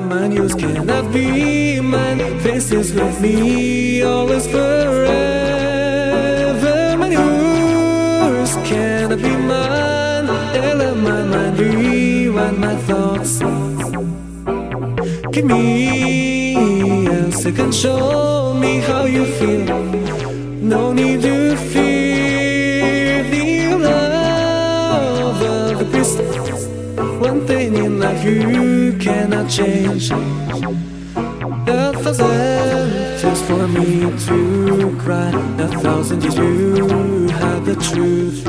mine. Yours cannot be mine. Faces with me, always forever. Mine, yours cannot be mine. Let my mind rewind my thoughts. Give me a second, show me how you feel. No need to fear the love of the beast. One thing in life you cannot change. 1,000 tears for me to cry. 1,000 years you hide the truth.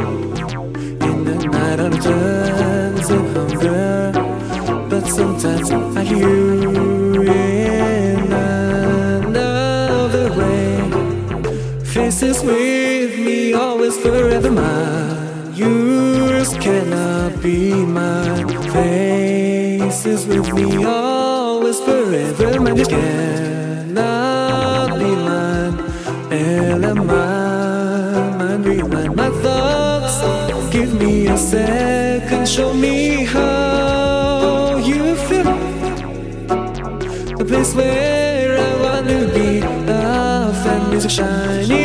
In the night I turn to hunger, but sometimes I hear you in another way. Faces with me, always forever mine. Yours cannot be mine. Faces with me, always forever mine. Yours cannot be mine. Mine, rewind my thoughts. Give me a second, show me how you feel. The place where I want to be, love and music shining.